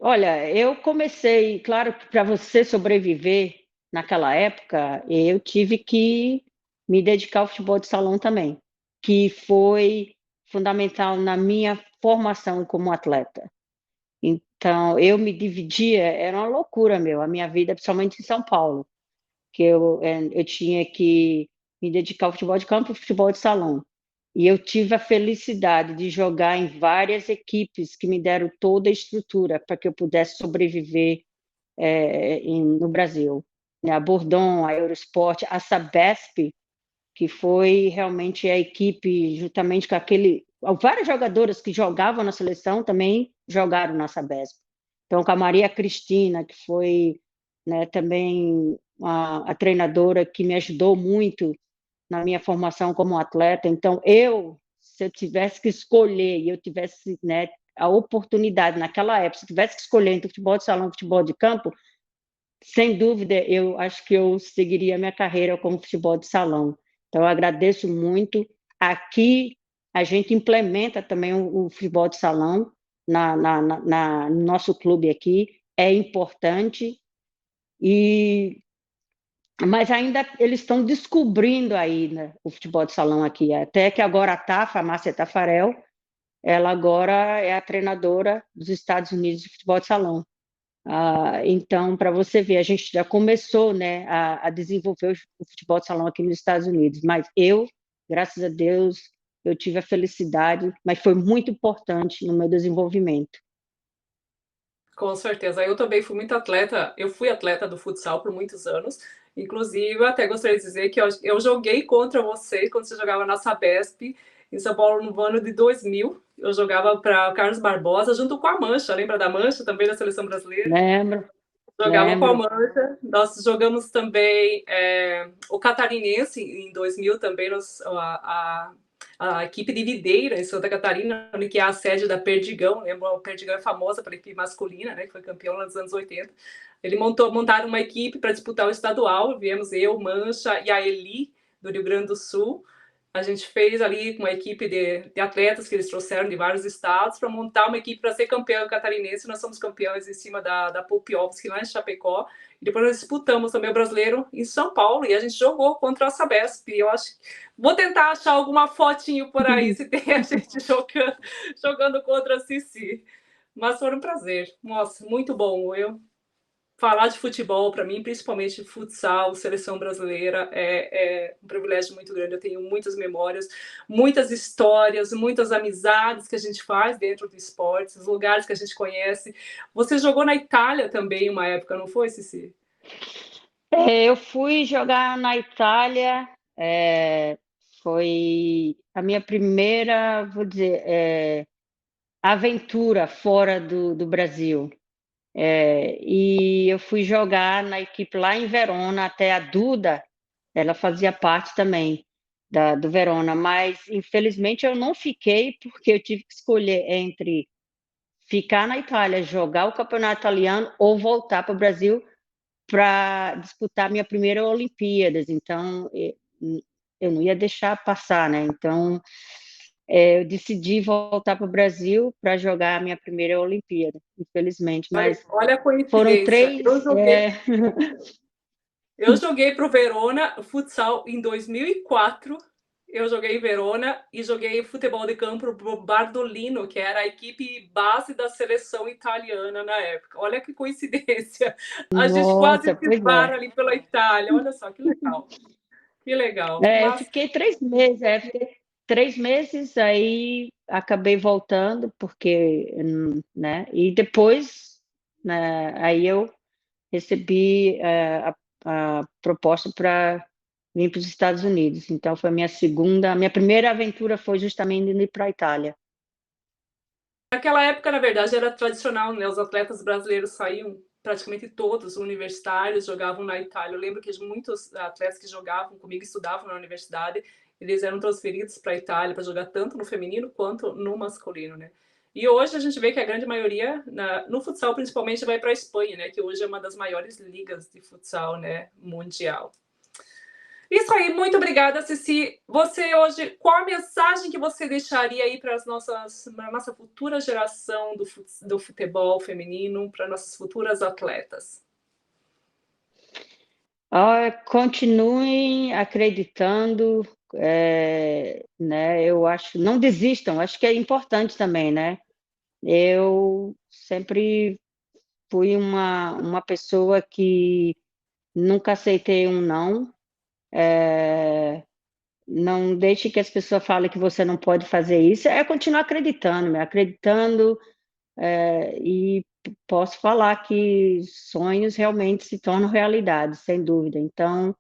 olha, eu comecei, claro que para você sobreviver naquela época, eu tive que me dedicar ao futebol de salão também, que foi fundamental na minha formação como atleta. Então, eu me dividia, era uma loucura, meu, a minha vida, principalmente em São Paulo, que eu tinha que me dedicar ao futebol de campo e ao futebol de salão. E eu tive a felicidade de jogar em várias equipes que me deram toda a estrutura para que eu pudesse sobreviver no Brasil. Né? A Bordon, a Eurosport, a Sabesp, que foi realmente a equipe, juntamente com aquele. Várias jogadoras que jogavam na seleção também jogaram na Sabesp. Então, com a Maria Cristina, que foi, né, também a treinadora que me ajudou muito na minha formação como atleta. Então, se eu tivesse que escolher, e eu tivesse, né, a oportunidade naquela época, se eu tivesse que escolher entre futebol de salão e futebol de campo, sem dúvida, eu acho que eu seguiria minha carreira como futebol de salão. Então, eu agradeço muito. Aqui, a gente implementa também o futebol de salão no nosso clube aqui. É importante, mas ainda eles estão descobrindo aí, né, o futebol de salão aqui. Até que agora a Márcia Tafarel, ela agora é a treinadora dos Estados Unidos de futebol de salão. Então, para você ver, a gente já começou, né, a desenvolver o futebol de salão aqui nos Estados Unidos, mas graças a Deus, eu tive a felicidade, mas foi muito importante no meu desenvolvimento. Com certeza. Eu também fui muito atleta. Eu fui atleta do futsal por muitos anos. Inclusive, eu até gostaria de dizer que eu joguei contra você quando você jogava na Sabesp, em São Paulo, no ano de 2000. Eu jogava para Carlos Barbosa, junto com a Mancha. Lembra da Mancha, também da seleção brasileira? Lembro, Jogava com a lembro. Mancha. Nós jogamos também o Catarinense em 2000 também, a equipe de Videira, em Santa Catarina, que é a sede da Perdigão. Lembra? A Perdigão é famosa pela equipe masculina, né, que foi campeão nos anos 80. Montaram uma equipe para disputar o estadual. Viemos eu, Mancha e a Eli, do Rio Grande do Sul. A gente fez ali com uma equipe de atletas que eles trouxeram de vários estados para montar uma equipe para ser campeão catarinense. Nós somos campeões em cima da Pulpiovski lá em Chapecó. E depois nós disputamos também o brasileiro em São Paulo e a gente jogou contra a Sabesp. Eu acho que vou tentar achar alguma fotinho por aí se tem a gente jogando contra a Cici. Mas foi um prazer. Nossa, muito bom. Eu falar de futebol, para mim, principalmente futsal, seleção brasileira, é um privilégio muito grande. Eu tenho muitas memórias, muitas histórias, muitas amizades que a gente faz dentro do esporte, os lugares que a gente conhece. Você jogou na Itália também uma época, não foi, Cici? Eu fui jogar na Itália, foi a minha primeira, vou dizer, aventura fora do Brasil. E eu fui jogar na equipe lá em Verona, até a Duda, ela fazia parte também do Verona, mas infelizmente eu não fiquei porque eu tive que escolher entre ficar na Itália, jogar o campeonato italiano ou voltar para o Brasil para disputar minha primeira Olimpíadas. Então eu não ia deixar passar, né? Então eu decidi voltar para o Brasil para jogar a minha primeira Olimpíada, infelizmente, Olha, mas olha a foram coincidência. três. Eu joguei para o Verona futsal em 2004. Eu joguei em Verona e joguei futebol de campo para o Bardolino, que era a equipe base da seleção italiana na época. Olha que coincidência. A gente quase Nossa, se pois esbarra é. ali pela Itália. Olha só, que legal. Que legal. Eu Mas fiquei 3 meses, fiquei 3 meses, aí acabei voltando, porque, né, e depois, né, aí eu recebi a proposta para vir para os Estados Unidos. Então, foi a minha primeira aventura foi justamente ir para a Itália. naquela época, na verdade, era tradicional, né? Os atletas brasileiros saíam, praticamente todos universitários, jogavam na Itália. Eu lembro que muitos atletas que jogavam comigo, estudavam na universidade, eles eram transferidos para a Itália para jogar tanto no feminino quanto no masculino, né? E hoje a gente vê que a grande maioria, no futsal principalmente, vai para a Espanha, né? Que hoje é uma das maiores ligas de futsal, né? Mundial. Isso aí, muito obrigada, Ceci. Você hoje, qual a mensagem que você deixaria aí para a nossa futura geração do futebol feminino, para nossas futuras atletas? Continuem acreditando, né? Eu acho, não desistam, acho que é importante também, né? Eu sempre fui uma pessoa que nunca aceitei um não. Não deixe que as pessoas falem que você não pode fazer isso. É continuar acreditando, né? Acreditando, e posso falar que sonhos realmente se tornam realidade, sem dúvida. Então,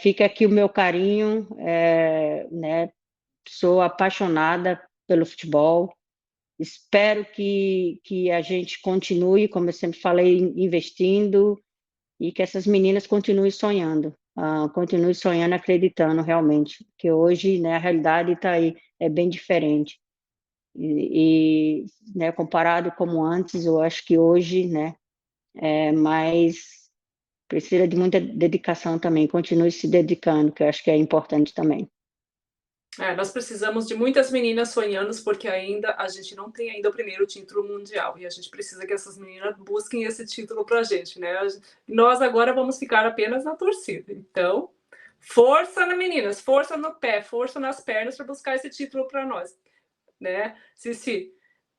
fica aqui o meu carinho, né? Sou apaixonada pelo futebol. Espero que a gente continue, como eu sempre falei, investindo e que essas meninas continuem sonhando, acreditando realmente, que hoje, né, a realidade está aí, é bem diferente. Né, comparado como antes, eu acho que hoje, né, é mais precisa de muita dedicação também. Continue se dedicando, que eu acho que é importante também. Nós precisamos de muitas meninas sonhando, porque ainda a gente não tem ainda o primeiro título mundial e a gente precisa que essas meninas busquem esse título para a gente, né? Nós agora vamos ficar apenas na torcida. Então, força na meninas, força no pé, força nas pernas para buscar esse título para nós, né? Cici,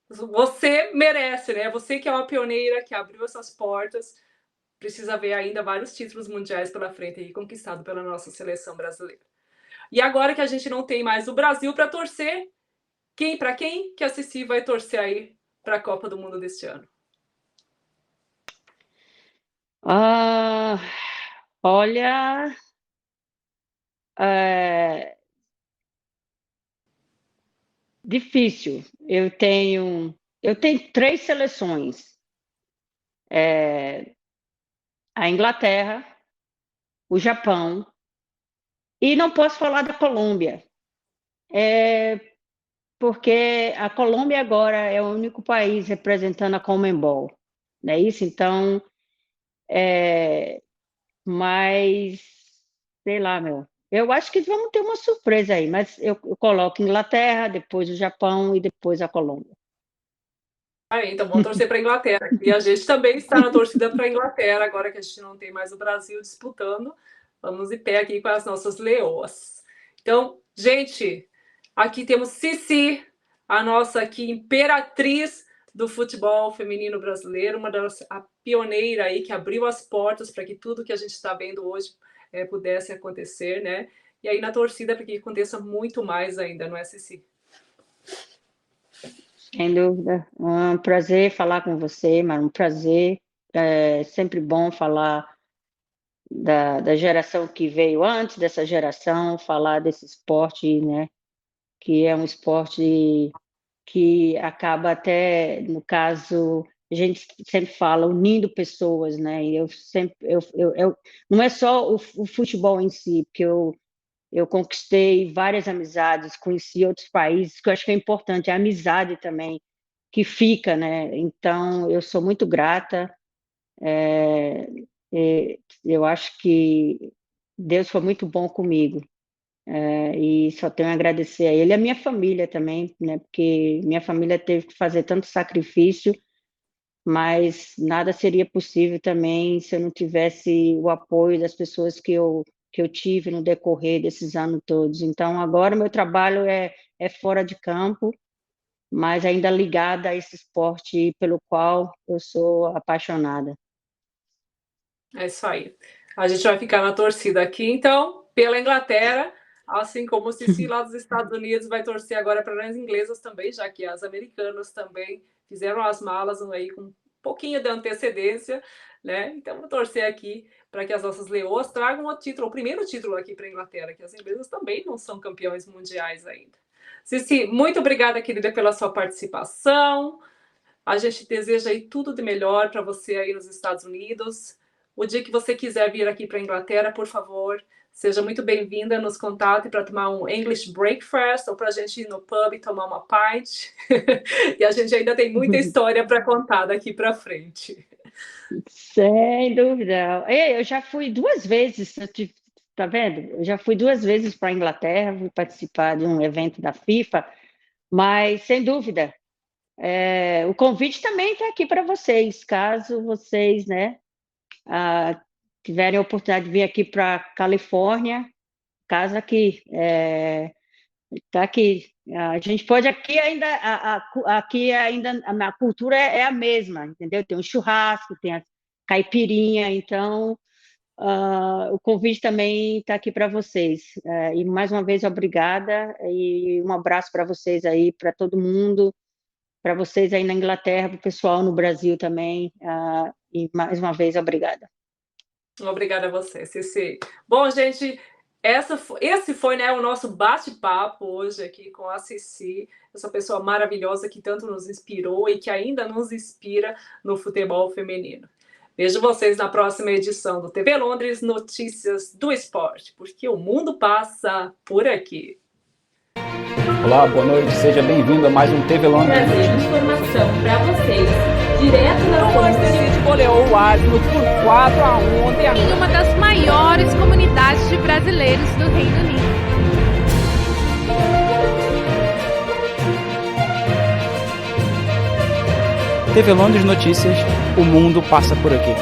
você merece, né? Você que é uma pioneira, que abriu essas portas, precisa ver ainda vários títulos mundiais pela frente aí conquistado pela nossa seleção brasileira. E agora que a gente não tem mais o Brasil para torcer, para quem que a Ceci vai torcer aí para a Copa do Mundo deste ano? Ah, olha, é, difícil. Eu tenho 3 seleções: a Inglaterra, o Japão, e não posso falar da Colômbia, porque a Colômbia agora é o único país representando a Conmebol, não é isso? Então, mas sei lá, meu. Eu acho que vamos ter uma surpresa aí, mas eu coloco Inglaterra, depois o Japão e depois a Colômbia. Então vamos torcer para a Inglaterra. E a gente também está na torcida para a Inglaterra, agora que a gente não tem mais o Brasil disputando. Vamos de pé aqui com as nossas leoas. Então, gente, aqui temos Cici, a nossa aqui imperatriz do futebol feminino brasileiro, a pioneira aí que abriu as portas para que tudo que a gente está vendo hoje pudesse acontecer, né? E aí na torcida para que aconteça muito mais ainda, não é, Cici? Sem dúvida. Um prazer falar com você, mas um prazer. É sempre bom falar da geração que veio antes dessa geração, falar desse esporte, né? Que é um esporte que acaba até, no caso, a gente sempre fala, unindo pessoas, né? E eu sempre, não é só o futebol em si, porque eu conquistei várias amizades, conheci outros países, que eu acho que é importante, a amizade também, que fica, né? Então, eu sou muito grata, eu acho que Deus foi muito bom comigo. e só tenho a agradecer a ele e a minha família também, né? Porque minha família teve que fazer tanto sacrifício, mas nada seria possível também se eu não tivesse o apoio das pessoas que eu tive no decorrer desses anos todos. Então, agora meu trabalho é fora de campo, mas ainda ligada a esse esporte pelo qual eu sou apaixonada. É isso aí. A gente vai ficar na torcida aqui, então, pela Inglaterra, assim como o Cici lá dos Estados Unidos vai torcer agora para as inglesas também, já que as americanas também fizeram as malas aí com um pouquinho de antecedência, né? Então, vou torcer aqui para que as nossas leoas tragam o título, o primeiro título aqui para a Inglaterra, que as inglesas também não são campeões mundiais ainda. Cici, muito obrigada, querida, pela sua participação. A gente deseja aí tudo de melhor para você aí nos Estados Unidos. O dia que você quiser vir aqui para a Inglaterra, por favor, seja muito bem-vinda, nos contate para tomar um English breakfast ou para a gente ir no pub e tomar uma pint. E a gente ainda tem muita história para contar daqui para frente. Sem dúvida. Eu já fui 2 vezes, tá vendo? Eu já fui 2 vezes para a Inglaterra, fui participar de um evento da FIFA, mas sem dúvida, o convite também está aqui para vocês, caso vocês, né, tiverem a oportunidade de vir aqui para a Califórnia, casa aqui, tá aqui. A gente pode aqui ainda, aqui ainda a cultura é a mesma, entendeu? Tem o churrasco, tem a caipirinha, então o convite também está aqui para vocês. E mais uma vez, obrigada e um abraço para vocês aí, para todo mundo, para vocês aí na Inglaterra, para o pessoal no Brasil também. E mais uma vez, obrigada. Obrigada a você, Cici. Bom, gente, esse foi, né, o nosso bate-papo hoje aqui com a Cici, essa pessoa maravilhosa que tanto nos inspirou e que ainda nos inspira no futebol feminino. Vejo vocês na próxima edição do TV Londres Notícias do Esporte, porque o mundo passa por aqui. Olá, boa noite, seja bem-vindo a mais um TV Londres. Trazendo informação para vocês, direto da fonte. Goleou o Arsenal por 4-1 ontem em uma das maiores comunidades de brasileiros do Reino Unido. TV Londres Notícias, o mundo passa por aqui.